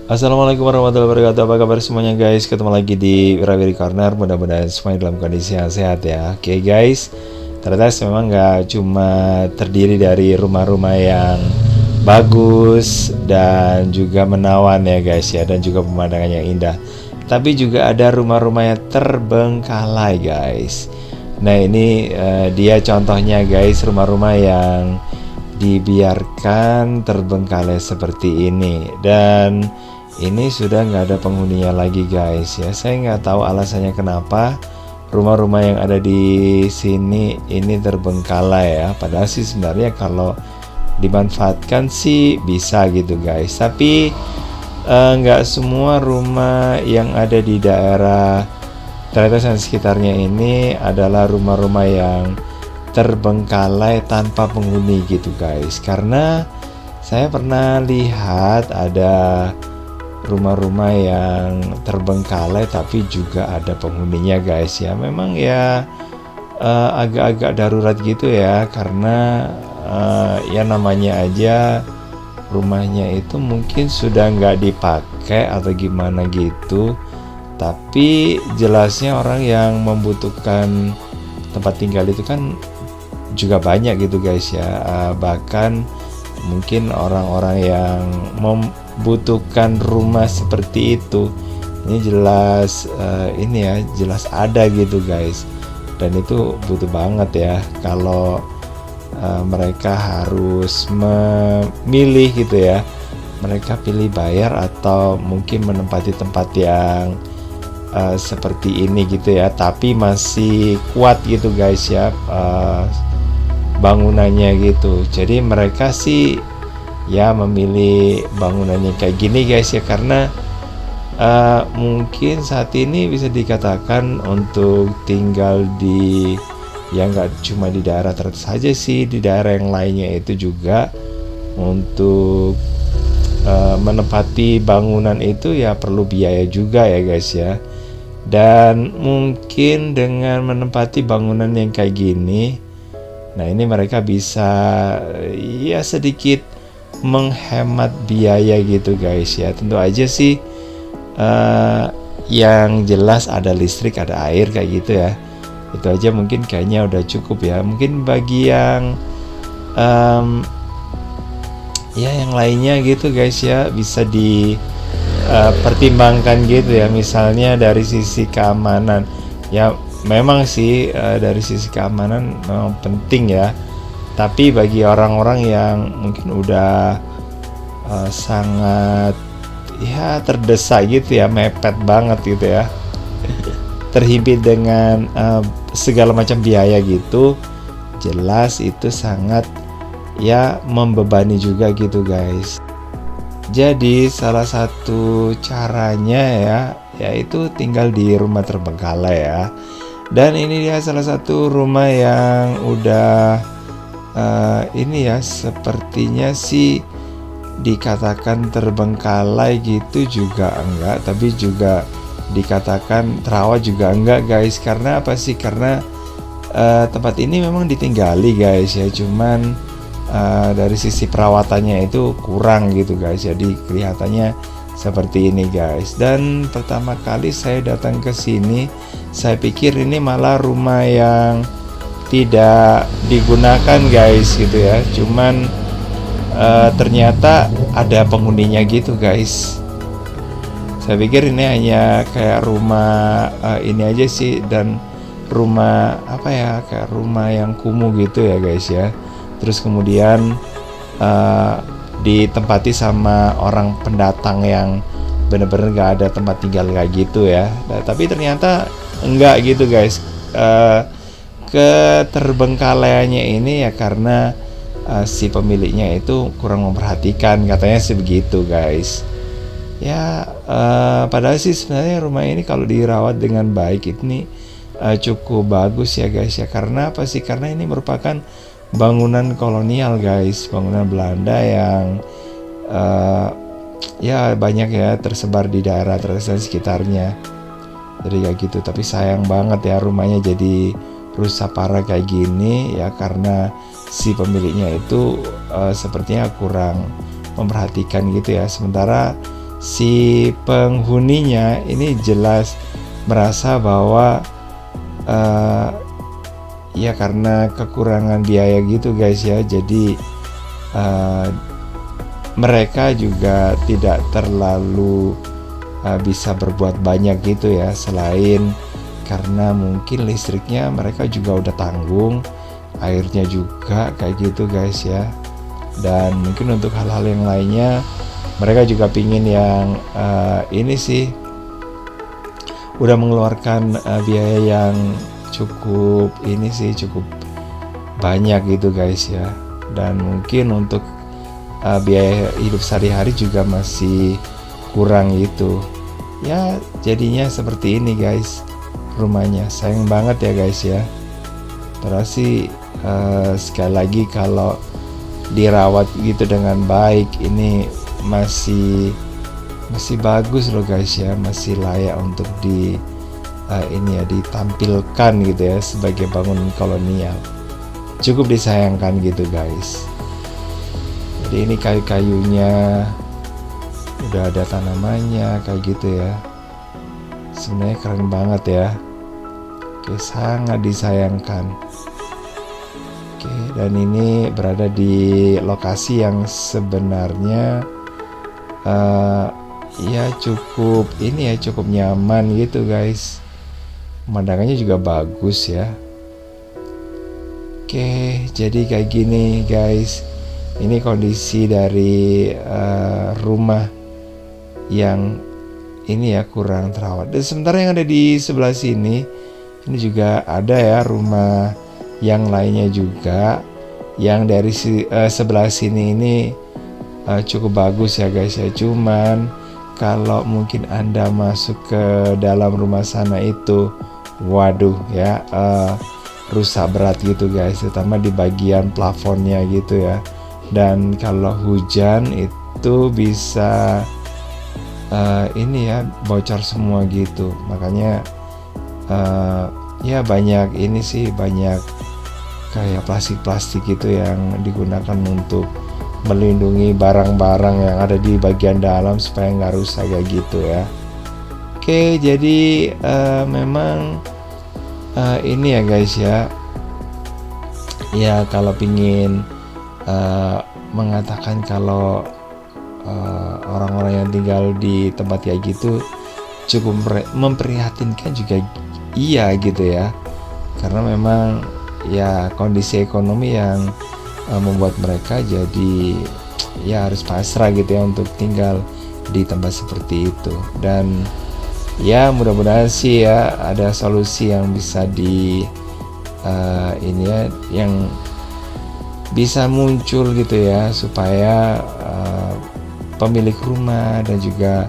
Assalamualaikum warahmatullahi wabarakatuh. Apa kabar semuanya guys? Ketemu lagi di Wirawiri Corner. Mudah-mudahan semuanya dalam kondisi yang sehat ya. Oke guys, ternyata memang nggak cuma terdiri dari rumah-rumah yang bagus dan juga menawan ya guys ya, dan juga pemandangan yang indah. Tapi juga ada rumah-rumah yang terbengkalai guys. Nah ini dia contohnya guys, rumah-rumah yang dibiarkan terbengkalai seperti ini. Dan ini sudah nggak ada penghuninya lagi guys ya. Saya nggak tahu alasannya kenapa rumah-rumah yang ada di sini ini terbengkalai ya. Padahal sih sebenarnya kalau dimanfaatkan sih bisa gitu guys. Tapi nggak semua rumah yang ada di daerah Traitos dan sekitarnya ini adalah rumah-rumah yang terbengkalai tanpa penghuni gitu guys. Karena saya pernah lihat ada rumah-rumah yang terbengkalai tapi juga ada penghuninya guys ya. Memang ya agak-agak darurat gitu ya, karena ya namanya aja rumahnya itu mungkin sudah nggak dipakai atau gimana gitu. Tapi jelasnya orang yang membutuhkan tempat tinggal itu kan juga banyak gitu guys ya. Bahkan mungkin orang-orang yang membutuhkan rumah seperti itu, ini jelas ini ya, jelas ada gitu guys. Dan itu butuh banget ya kalau mereka harus memilih gitu ya. Mereka pilih bayar atau mungkin menempati tempat yang seperti ini gitu ya, tapi masih kuat gitu guys ya bangunannya gitu. Jadi mereka sih ya memilih bangunannya kayak gini guys ya, karena mungkin saat ini bisa dikatakan untuk tinggal di ya nggak cuma di daerah tertentu saja sih, di daerah yang lainnya itu juga untuk menempati bangunan itu ya perlu biaya juga ya guys ya. Dan mungkin dengan menempati bangunan yang kayak gini, nah ini mereka bisa ya sedikit menghemat biaya gitu guys ya. Tentu aja sih yang jelas ada listrik, ada air kayak gitu ya. Itu aja mungkin kayaknya udah cukup ya. Mungkin bagi yang ya yang lainnya gitu guys ya, bisa dipertimbangkan gitu ya. Misalnya dari sisi keamanan ya, memang sih dari sisi keamanan memang penting ya. Tapi bagi orang-orang yang mungkin udah sangat ya terdesak gitu ya, mepet banget gitu ya, terhimpit dengan segala macam biaya gitu, jelas itu sangat ya membebani juga gitu guys. Jadi salah satu caranya ya yaitu tinggal di rumah terbengkalai ya. Dan ini dia salah satu rumah yang udah ini ya, sepertinya sih dikatakan terbengkalai gitu juga enggak, tapi juga dikatakan terawat juga enggak guys. Karena apa sih? Karena tempat ini memang ditinggali guys ya, cuman dari sisi perawatannya itu kurang gitu guys. Jadi kelihatannya seperti ini guys. Dan pertama kali saya datang ke sini, saya pikir ini malah rumah yang tidak digunakan guys gitu ya. Cuman ternyata ada penghuninya gitu guys. Saya pikir ini hanya kayak rumah ini aja sih, dan rumah apa ya, kayak rumah yang kumuh gitu ya guys ya. Terus kemudian ditempati sama orang pendatang yang bener-bener gak ada tempat tinggal kayak gitu ya. Nah, tapi ternyata enggak gitu guys. Keterbengkalaiannya ini ya karena si pemiliknya itu kurang memperhatikan, katanya sih begitu guys. Ya padahal sih sebenarnya rumah ini kalau dirawat dengan baik ini cukup bagus ya guys ya. Karena apa sih? Karena ini merupakan bangunan kolonial guys, bangunan Belanda yang ya banyak ya tersebar di daerah Traitos dan sekitarnya. Jadi kayak gitu. Tapi sayang banget ya rumahnya jadi rusak parah kayak gini ya, karena si pemiliknya itu sepertinya kurang memperhatikan gitu ya. Sementara si penghuninya ini jelas merasa bahwa ya karena kekurangan biaya gitu guys ya, jadi mereka juga tidak terlalu bisa berbuat banyak gitu ya, selain karena mungkin listriknya mereka juga udah tanggung, airnya juga kayak gitu guys ya. Dan mungkin untuk hal-hal yang lainnya mereka juga pingin yang ini sih, udah mengeluarkan biaya yang cukup ini sih, cukup banyak gitu guys ya. Dan mungkin untuk biaya hidup sehari-hari juga masih kurang gitu ya, jadinya seperti ini guys rumahnya. Sayang banget ya guys ya, padahal sih sekali lagi kalau dirawat gitu dengan baik ini masih bagus loh guys ya, masih layak untuk ini ya ditampilkan gitu ya sebagai bangunan kolonial. Cukup disayangkan gitu guys. Jadi ini kayu-kayunya udah ada tanamannya kayak gitu ya, sebenarnya keren banget ya. Oke, sangat disayangkan. Oke, dan ini berada di lokasi yang sebenarnya ya cukup ini ya, cukup nyaman gitu guys. Pemandangannya juga bagus ya. Oke, jadi kayak gini guys. Ini kondisi dari rumah yang ini ya kurang terawat. Dan sementara yang ada di sebelah sini, ini juga ada ya rumah yang lainnya juga, yang dari sebelah sini ini cukup bagus ya guys ya. Cuman kalau mungkin Anda masuk ke dalam rumah sana itu, waduh ya, rusak berat gitu guys, terutama di bagian plafonnya gitu ya. Dan kalau hujan itu bisa ini ya bocor semua gitu. Makanya ya banyak ini sih, banyak kayak plastik-plastik gitu yang digunakan untuk melindungi barang-barang yang ada di bagian dalam supaya nggak rusak kayak gitu ya. Oke, jadi memang ini ya guys ya. Ya kalau pingin mengatakan kalau orang-orang yang tinggal di tempat kayak gitu cukup memprihatinkan juga iya gitu ya, karena memang ya kondisi ekonomi yang membuat mereka jadi ya harus pasrah gitu ya untuk tinggal di tempat seperti itu. Dan ya mudah-mudahan sih ya ada solusi yang bisa ini ya, yang bisa muncul gitu ya, supaya pemilik rumah dan juga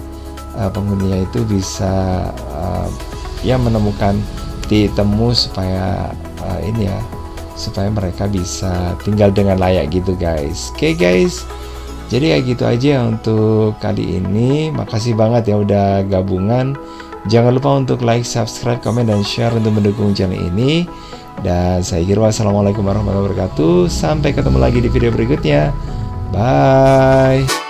penghuninya itu bisa ya menemukan ditemu supaya ini ya, supaya mereka bisa tinggal dengan layak gitu guys. Oke guys, jadi kayak gitu aja untuk kali ini. Makasih banget ya udah gabungan. Jangan lupa untuk like, subscribe, komen, dan share untuk mendukung channel ini. Dan saya kira wassalamualaikum warahmatullahi wabarakatuh. Sampai ketemu lagi di video berikutnya. Bye.